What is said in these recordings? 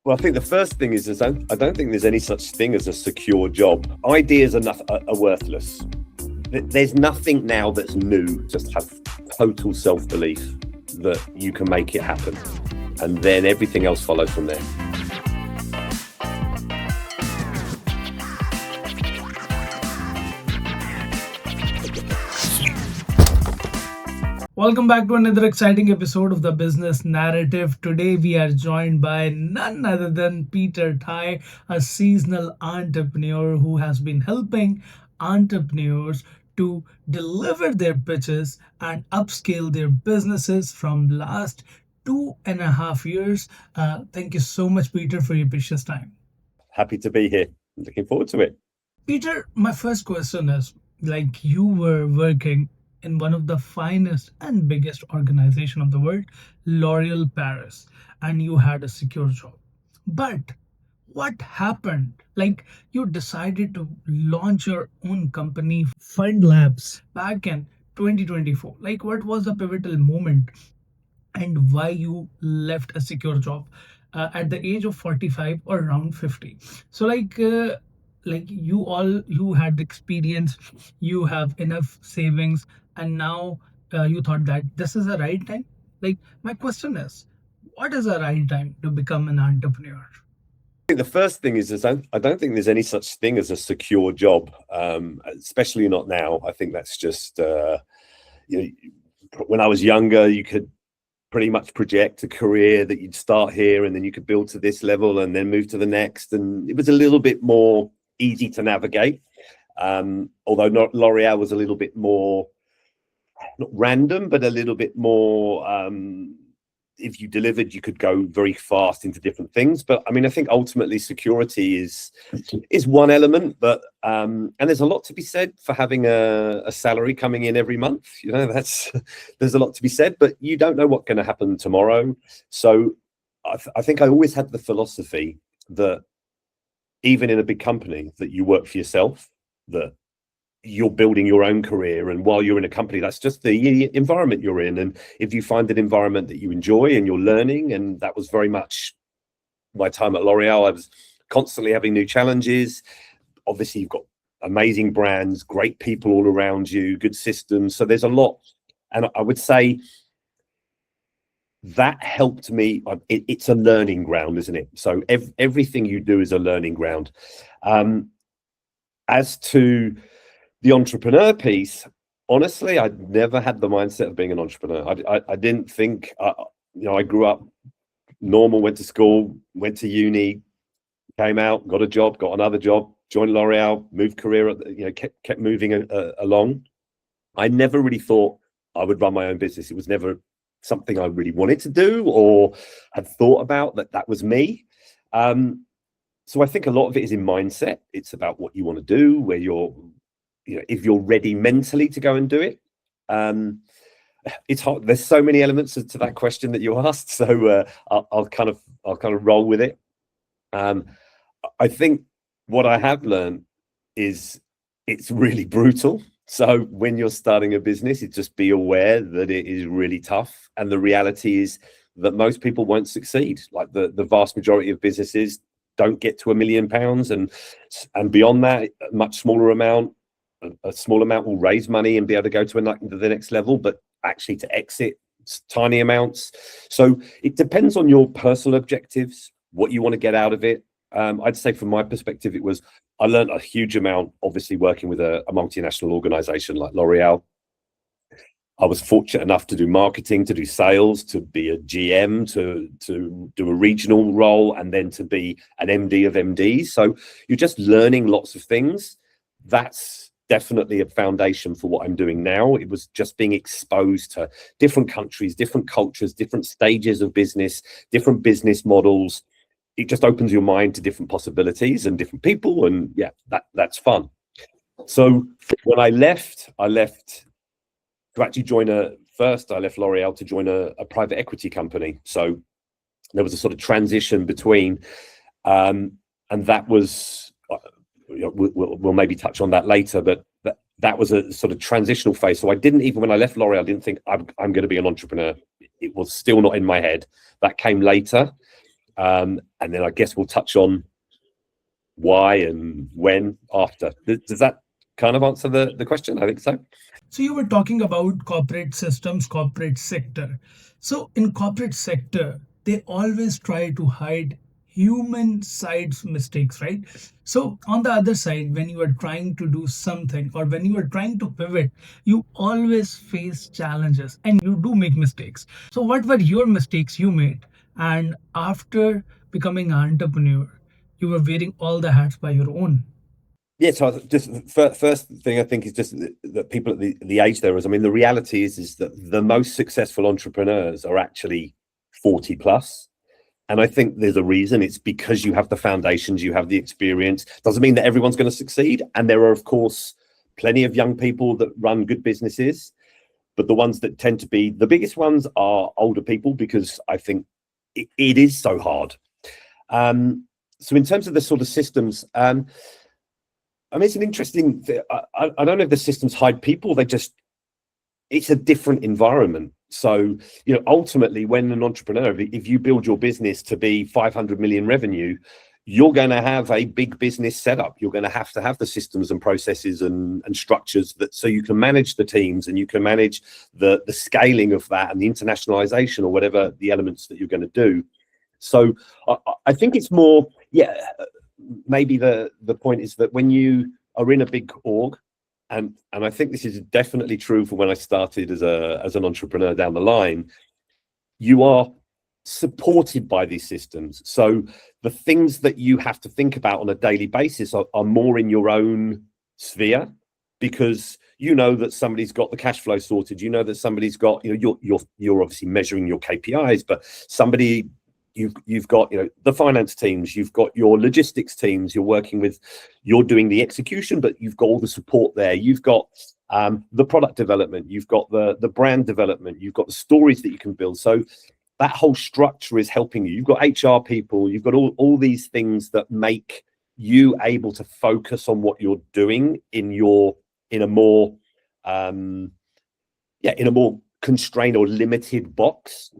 Well, I think the first thing is I don't think there's any such thing as a secure job. Ideas are worthless. There's nothing now that's new. Just have total self-belief that you can make it happen. And then everything else follows from there. Welcome back to another exciting episode of the Business Narrative. Today we are joined by none other than Peter Tighe, a seasonal entrepreneur who has been helping entrepreneurs to deliver their pitches and upscale their businesses from last 2.5 years. Thank you so much, Peter, for your precious time. Happy to be here. Looking forward to it. Peter, my first question is, like, you were working in one of the finest and biggest organization of the world, L'Oréal Paris, and you had a secure job. But what happened? Like, you decided to launch your own company, FundLabs, back in 2024. Like, what was the pivotal moment and why you left a secure job at the age of 45 or around 50? So you had the experience, you have enough savings, and now you thought that this is the right time. Like, my question is, what is the right time to become an entrepreneur? I think the first thing is I don't think there's any such thing as a secure job, especially not now. I think that's just when I was younger, you could pretty much project a career that you'd start here and then you could build to this level and then move to the next, and it was a little bit more easy to navigate. Although L'Oréal was a little bit more, not random, but a little bit more, if you delivered, you could go very fast into different things. But I mean, I think ultimately security is one element, but and there's a lot to be said for having a salary coming in every month. You know, there's a lot to be said, but you don't know what's going to happen tomorrow. So I think I always had the philosophy that even in a big company, that you work for yourself, that you're building your own career, and while you're in a company, that's just the environment you're in. And if you find an environment that you enjoy and you're learning, and that was very much my time at L'Oréal, I was constantly having new challenges. Obviously, you've got amazing brands, great people all around you, good systems. So there's a lot, and I would say that helped me. It's a learning ground, isn't it? So everything you do is a learning ground. As to the entrepreneur piece, honestly, I'd never had the mindset of being an entrepreneur. I didn't think, I grew up normal, went to school, went to uni, came out, got a job, got another job, joined L'Oréal, moved career, kept moving along. I never really thought I would run my own business. It was never something I really wanted to do or had thought about that was me. So I think a lot of it is in mindset. It's about what you want to do, where if you're ready mentally to go and do it. It's hard. There's so many elements to that question that you asked. So I'll kind of roll with it. I think what I have learned is it's really brutal. So when you're starting a business, just be aware that it is really tough. And the reality is that most people won't succeed. Like the vast majority of businesses don't get to £1 million, and beyond that, a much smaller amount. A small amount will raise money and be able to go to the next level, but actually to exit, tiny amounts. So it depends on your personal objectives, what you want to get out of it. I'd say from my perspective, I learned a huge amount, obviously working with a multinational organization like L'Oréal. I was fortunate enough to do marketing, to do sales, to be a GM, to do a regional role, and then to be an MD of MDs. So you're just learning lots of things. That's definitely a foundation for what I'm doing now. It was just being exposed to different countries, different cultures, different stages of business, different business models. It just opens your mind to different possibilities and different people, and yeah, that's fun. So when I left to actually join I left L'Oréal to join a private equity company. So there was a sort of transition between, and that was, we'll maybe touch on that later, but that was a sort of transitional phase. So I didn't even, when I left L'Oréal, I didn't think I'm going to be an entrepreneur. It was still not in my head. That came later. And then I guess we'll touch on why and when after. Does that kind of answer the question? I think so. So you were talking about corporate systems, corporate sector. So in corporate sector, they always try to hide human side's mistakes, right? So on the other side, when you are trying to do something or when you are trying to pivot, you always face challenges and you do make mistakes. So what were your mistakes you made? And after becoming an entrepreneur, you were wearing all the hats by your own. Yeah, so just first thing I think is just that people at the age there is, I mean, the reality is that the most successful entrepreneurs are actually 40 plus. And I think there's a reason. It's because you have the foundations, you have the experience. Doesn't mean that everyone's going to succeed. And there are, of course, plenty of young people that run good businesses. But the ones that tend to be the biggest ones are older people, because I think it is so hard. So in terms of the sort of systems, I mean, it's an interesting thing. I don't know if the systems hide people. It's a different environment. So, ultimately, when an entrepreneur, if you build your business to be 500 million revenue, you're going to have a big business setup. You're going to have the systems and processes and structures so you can manage the teams and you can manage the scaling of that and the internationalization or whatever the elements that you're going to do. So I think it's more, maybe the point is that when you are in a big org, and I think this is definitely true for when I started as an entrepreneur down the line, you are supported by these systems. So the things that you have to think about on a daily basis are more in your own sphere, because you know that somebody's got the cash flow sorted. You know that somebody's got, you're obviously measuring your KPIs, but somebody, you've got the finance teams, you've got your logistics teams, you're doing the execution, but you've got all the support there. You've got the product development, you've got the brand development, you've got the stories that you can build. So that whole structure is helping you. You've got HR people, you've got all these things that make you able to focus on what you're doing in a more constrained or limited box.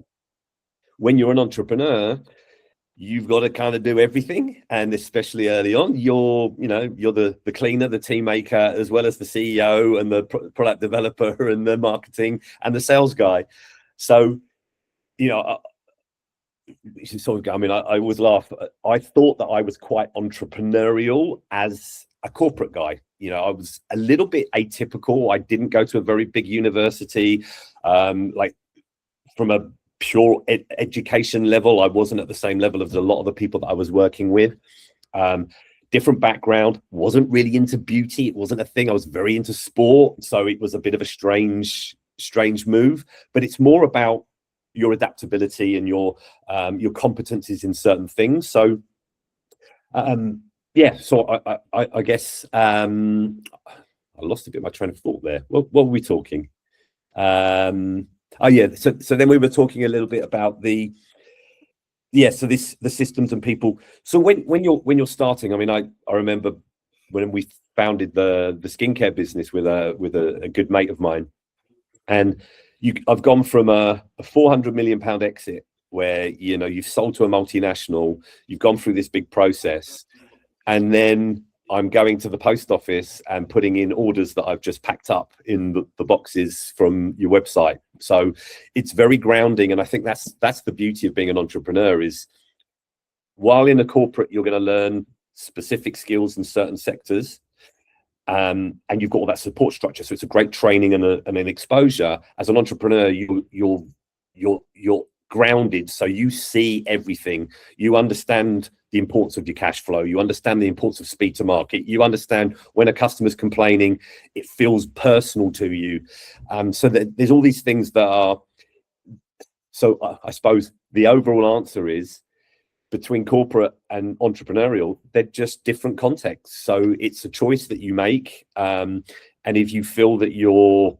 When you're an entrepreneur, you've got to kind of do everything, and especially early on, you're the cleaner, the team maker, as well as the CEO and the product developer and the marketing and the sales guy. So, I always laugh. I thought that I was quite entrepreneurial as a corporate guy. I was a little bit atypical. I didn't go to a very big university, like from a pure education level. I wasn't at the same level as a lot of the people that I was working with. Different background, wasn't really into beauty. It wasn't a thing. I was very into sport. So it was a bit of a strange move, but it's more about your adaptability and your competencies in certain things. So, so I guess I lost a bit of my train of thought there. What were we talking? So then we were talking a little bit about the systems and people. So when you're starting, I mean, I remember when we founded the skincare business with a good mate of mine, and I've gone from a 400 million pound exit where you've sold to a multinational, you've gone through this big process, and then I'm going to the post office and putting in orders that I've just packed up in the boxes from your website. So it's very grounding. And I think that's the beauty of being an entrepreneur, is while in a corporate, you're going to learn specific skills in certain sectors. And you've got all that support structure. So it's a great training and an exposure. As an entrepreneur, you're grounded. So you see everything. You understand the importance of your cash flow. You understand the importance of speed to market. You understand when a customer's complaining, it feels personal to you. So that there's all these things that are. So I suppose the overall answer is, between corporate and entrepreneurial, they're just different contexts. So it's a choice that you make. And if you feel that you're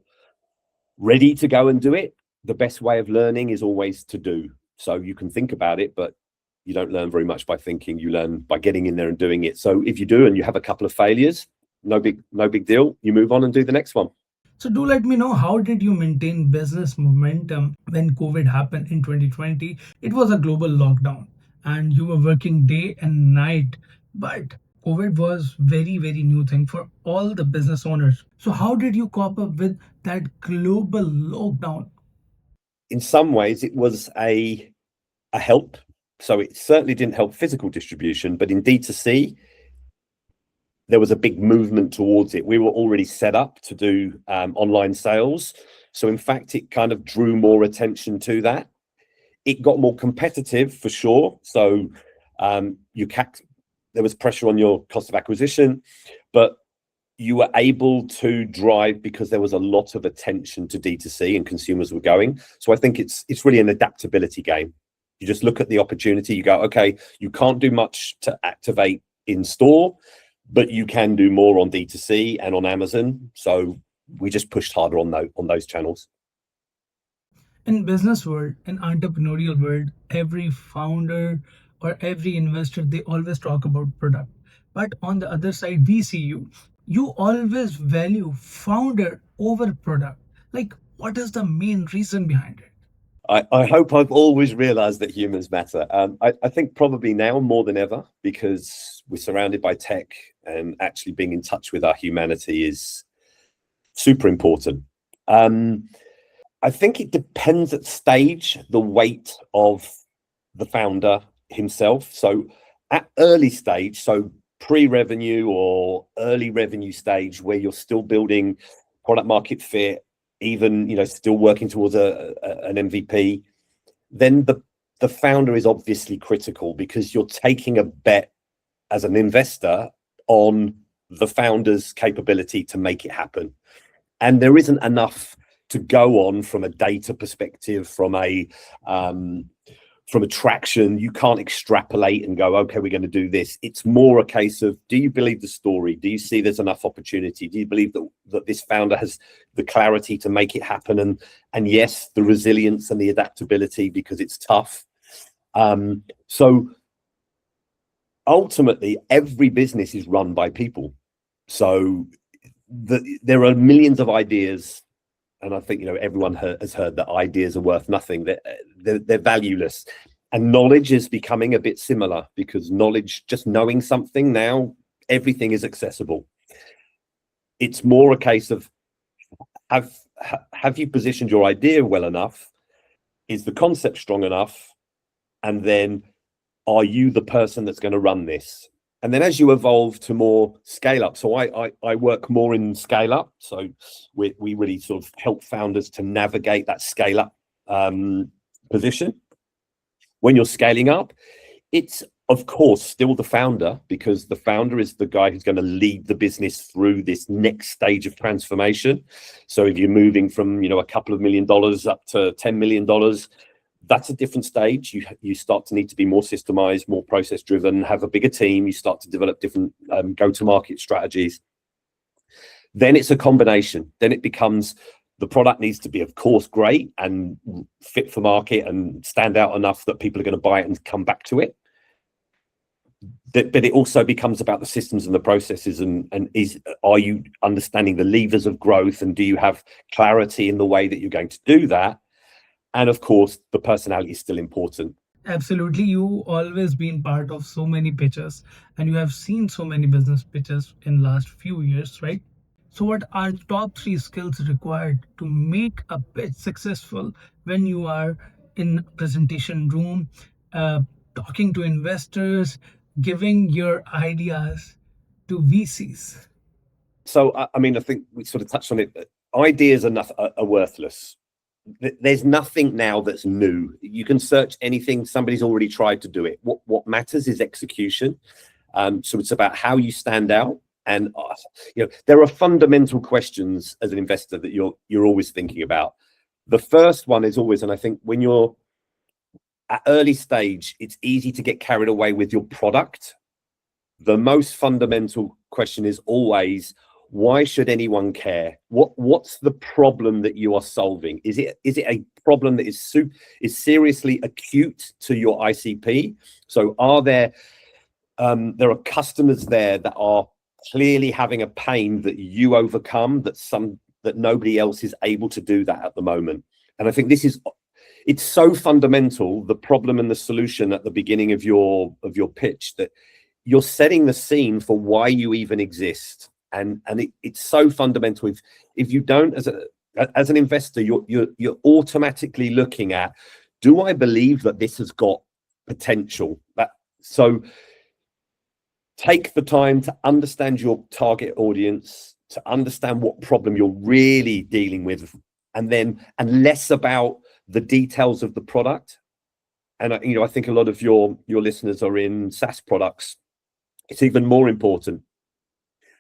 ready to go and do it, the best way of learning is always to do. So you can think about it, but you don't learn very much by thinking. You learn by getting in there and doing it. So if you do and you have a couple of failures, no big deal. You move on and do the next one. So do let me know, how did you maintain business momentum when COVID happened in 2020? It was a global lockdown. and you were working day and night. But COVID was very new thing for all the business owners. So how did you cope up with that global lockdown? In some ways, it was a help. So it certainly didn't help physical distribution, but in D2C, there was a big movement towards it. We were already set up to do online sales. So in fact, it kind of drew more attention to that. It got more competitive for sure. So there was pressure on your cost of acquisition, but you were able to drive because there was a lot of attention to D2C and consumers were going. So I think it's really an adaptability game. You just look at the opportunity, you go, okay, you can't do much to activate in store, but you can do more on D2C and on Amazon. So we just pushed harder on those channels. In business world, in entrepreneurial world, every founder or every investor, they always talk about product. But on the other side, we see you always value founder over product. Like, what is the main reason behind it? I hope I've always realized that humans matter. I think probably now more than ever, because we're surrounded by tech, and actually being in touch with our humanity is super important. I think it depends at stage, the weight of the founder himself. So at early stage, so pre-revenue or early revenue stage, where you're still building product market fit, even still working towards an MVP, then the founder is obviously critical, because you're taking a bet as an investor on the founder's capability to make it happen. And there isn't enough to go on from a data perspective, from a traction. You can't extrapolate and go, okay, we're going to do this. It's more a case of, do you believe the story? Do you see there's enough opportunity? Do you believe that this founder has the clarity to make it happen? And yes, the resilience and the adaptability, because it's tough. So ultimately, every business is run by people. So there are millions of ideas. And I think everyone has heard that ideas are worth nothing. They're valueless. And knowledge is becoming a bit similar, because knowledge, just knowing something now, everything is accessible. It's more a case of, have you positioned your idea well enough? Is the concept strong enough? And then, are you the person that's going to run this? And then as you evolve to more scale up, so I work more in scale up. So we really sort of help founders to navigate that scale up position. When you're scaling up, it's of course still the founder, because the founder is the guy who's going to lead the business through this next stage of transformation. So if you're moving from a couple of $1 million up to $10 million, that's a different stage. You start to need to be more systemized, more process driven, have a bigger team. You start to develop different go-to-market strategies. Then it's a combination. Then it becomes, the product needs to be, of course, great and fit for market and stand out enough that people are going to buy it and come back to it. But it also becomes about the systems and the processes, and are you understanding the levers of growth, and do you have clarity in the way that you're going to do that? And of course, the personality is still important. Absolutely. You always been part of so many pitches, and you have seen so many business pitches in last few years, right? So what are top 3 skills required to make a pitch successful when you are in presentation room, talking to investors, giving your ideas to VCs? So, I mean, I think we sort of touched on it. Ideas are worthless. There's nothing now that's new. You can search anything. Somebody's already tried to do it. What matters is execution. So it's about how you stand out. And there are fundamental questions as an investor that you're always thinking about. The first one is always, and I think when you're at early stage, it's easy to get carried away with your product. The most fundamental question is always, why should anyone care? What's the problem that you are solving? Is it a problem that is seriously acute to your ICP? So are there are customers there that are clearly having a pain that you overcome, that nobody else is able to do that at the moment? And I think this is, it's so fundamental, the problem and the solution at the beginning of your pitch, that you're setting the scene for why you even exist. And it's so fundamental. If you don't, as an investor, you're automatically looking at, do I believe that this has got potential? So take the time to understand your target audience, to understand what problem you're really dealing with, and less about the details of the product. And I think a lot of your listeners are in SaaS products. It's even more important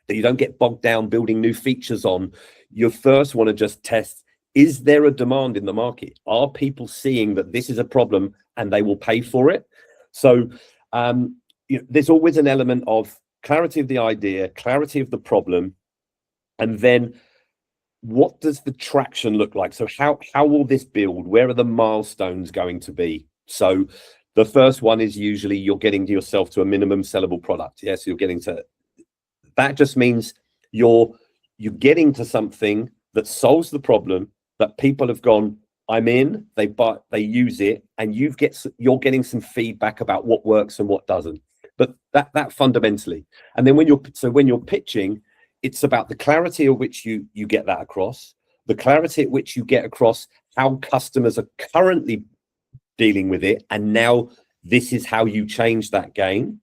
that you don't get bogged down building new features on. You first want to just test, is there a demand in the market? Are people seeing that this is a problem and they will pay for it? So there's always an element of clarity of the idea, clarity of the problem, and then what does the traction look like? So how will this build? Where are the milestones going to be? So the first one is usually you're getting yourself to a minimum sellable product. Yes, you're getting to, that just means you're getting to something that solves the problem, that people have gone, I'm in, they use it, and you're getting some feedback about what works and what doesn't. But that fundamentally. And then when you're pitching, it's about the clarity at which you get that across, the clarity at which you get across how customers are currently dealing with it, and now this is how you change that game.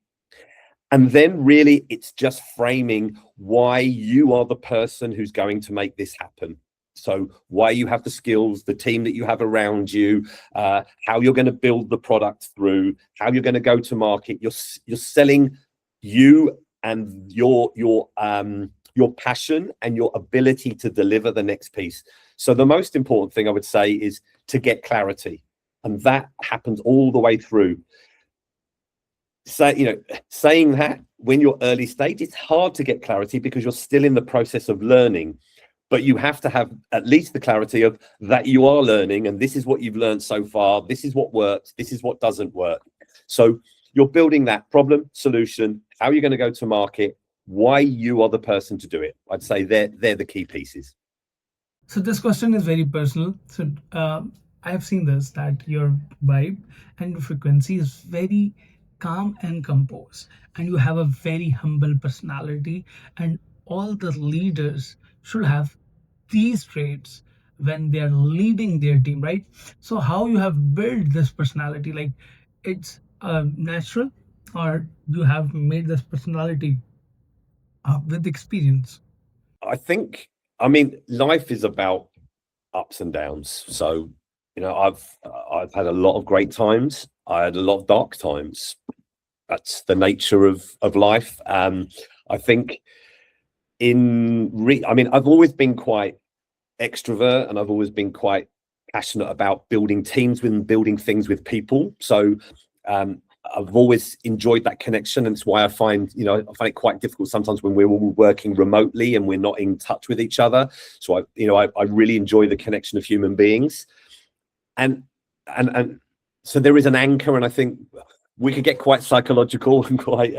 And then really it's just framing why you are the person who's going to make this happen. So why you have the skills, the team that you have around you, how you're going to build the product through, how you're going to go to market. You're selling you and your passion and your ability to deliver the next piece. So the most important thing I would say is to get clarity, and that happens all the way through. So, saying that when you're early stage, it's hard to get clarity because you're still in the process of learning. But you have to have at least the clarity of that you are learning, and this is what you've learned so far. This is what works. This is what doesn't work. So you're building that problem, solution, how you're going to go to market, why you are the person to do it. I'd say they're the key pieces. So this question is very personal. So I have seen this, that your vibe and your frequency is very calm and composed, and you have a very humble personality, and all the leaders should have these traits when they are leading their team, right? So how you have built this personality, like it's natural, or you have made this personality with experience? I mean, life is about ups and downs. So, I've had a lot of great times. I had a lot of dark times. That's the nature of life. I think I've always been quite extrovert, and I've always been quite passionate about building teams and building things with people. So I've always enjoyed that connection, and it's why I find it quite difficult sometimes when we're all working remotely and we're not in touch with each other. So I really enjoy the connection of human beings, and so there is an anchor, and I think we could get quite psychological and quite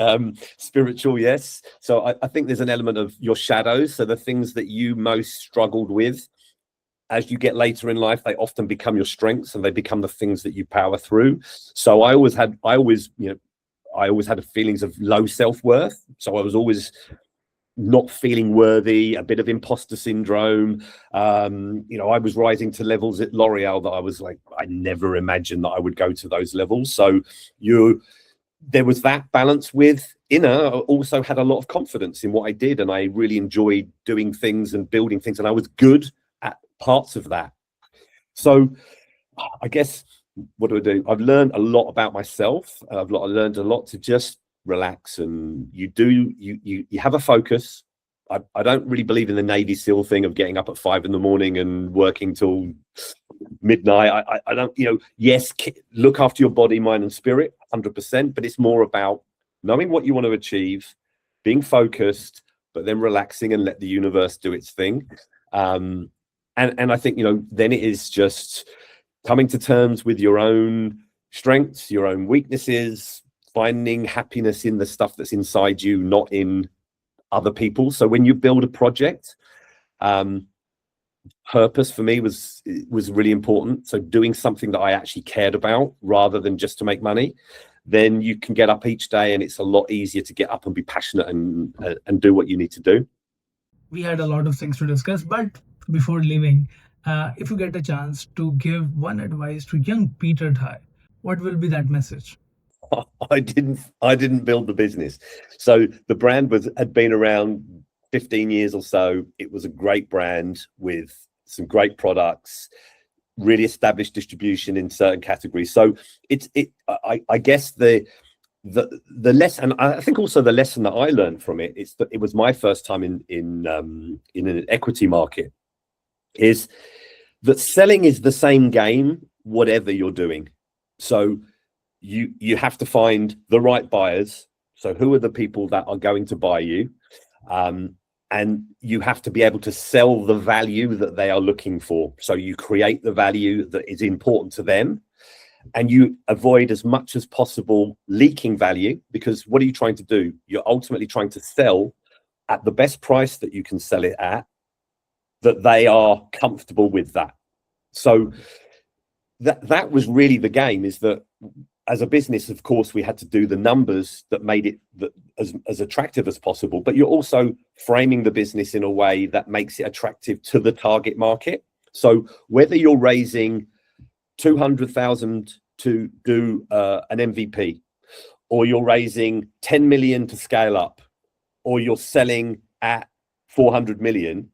spiritual, yes. So I think there's an element of your shadows. So the things that you most struggled with, as you get later in life, they often become your strengths, and they become the things that you power through. So I always had feelings of low self-worth. So I was always not feeling worthy, a bit of imposter syndrome. I was rising to levels at L'Oreal that I was like, I never imagined that I would go to those levels. So there was that balance with inner. I also had a lot of confidence in what I did, and I really enjoyed doing things and building things, and I was good at parts of that. So I guess, what do? I've learned a lot about myself. I've learned a lot to just relax, and you have a focus. I don't really believe in the Navy SEAL thing of getting up at 5 a.m. and working till midnight. I don't, yes, look after your body, mind, and spirit 100%, but it's more about knowing what you want to achieve, being focused, but then relaxing and let the universe do its thing. And I think, then it is just coming to terms with your own strengths, your own weaknesses, finding happiness in the stuff that's inside you, not in other people. So when you build a project, purpose for me was really important. So doing something that I actually cared about rather than just to make money, then you can get up each day and it's a lot easier to get up and be passionate and do what you need to do. We had a lot of things to discuss, but before leaving, if you get a chance to give one advice to young Peter Tighe, what will be that message? I didn't build the business. So the brand had been around 15 years or so. It was a great brand with some great products, really established distribution in certain categories. So I guess the lesson, I think also the lesson that I learned from it is that it was my first time in an equity market, is that selling is the same game whatever you're doing. So you have to find the right buyers. So who are the people that are going to buy you? And you have to be able to sell the value that they are looking for. So you create the value that is important to them, and you avoid as much as possible leaking value, because what are you trying to do? You're ultimately trying to sell at the best price that you can sell it at, that they are comfortable with that. So that was really the game, is that as a business, of course, we had to do the numbers that made it as attractive as possible, but you're also framing the business in a way that makes it attractive to the target market. So whether you're raising 200,000 to do an MVP, or you're raising 10 million to scale up, or you're selling at 400 million,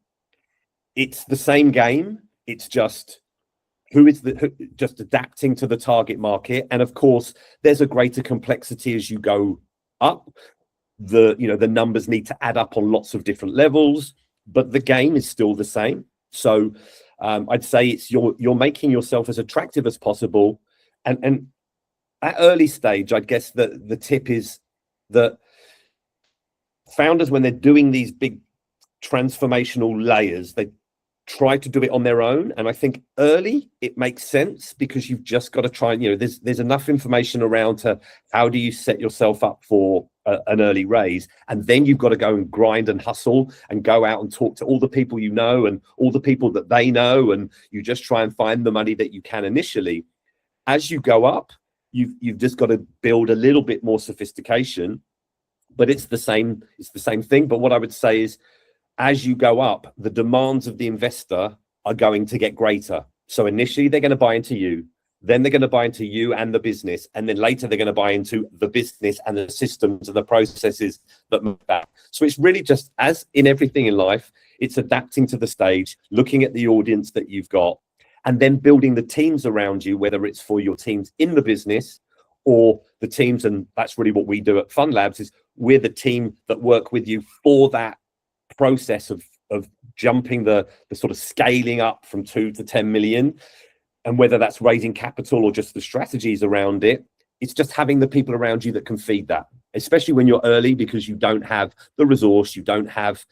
it's the same game. It's just just adapting to the target market. And of course, there's a greater complexity as you go up. The numbers need to add up on lots of different levels, but the game is still the same. So I'd say it's you're making yourself as attractive as possible. And at early stage, I guess the tip is that founders, when they're doing these big transformational layers, they try to do it on their own. And I think early it makes sense, because you've just got to try and, there's enough information around to how do you set yourself up for an early raise. And then you've got to go and grind and hustle and go out and talk to all the people you know and all the people that they know. And you just try and find the money that you can initially. As you go up, you've just got to build a little bit more sophistication, but it's the same thing. But what I would say is, as you go up, the demands of the investor are going to get greater. So initially they're going to buy into you, then they're going to buy into you and the business, and then later they're going to buy into the business and the systems and the processes that move that. So it's really just, as in everything in life, it's adapting to the stage, looking at the audience that you've got, and then building the teams around you, whether it's for your teams in the business or the teams, and that's really what we do at FundLabs, is we're the team that work with you for that process of jumping the sort of scaling up from 2 to 10 million. And whether that's raising capital or just the strategies around it, it's just having the people around you that can feed that, especially when you're early, because you don't have the resource, you don't have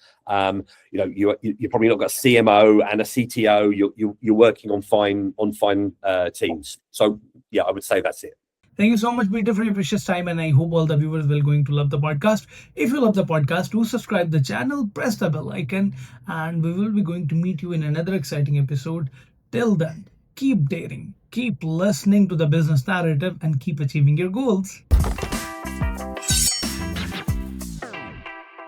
you're probably not got a CMO and a CTO. You're working on fine teams. So yeah, I would say that's it. Thank you so much, Peter, for your precious time, and I hope all the viewers will going to love the podcast. If you love the podcast, do subscribe the channel, press the bell icon, and we will be going to meet you in another exciting episode. Till then, keep daring, keep listening to the business narrative, and keep achieving your goals.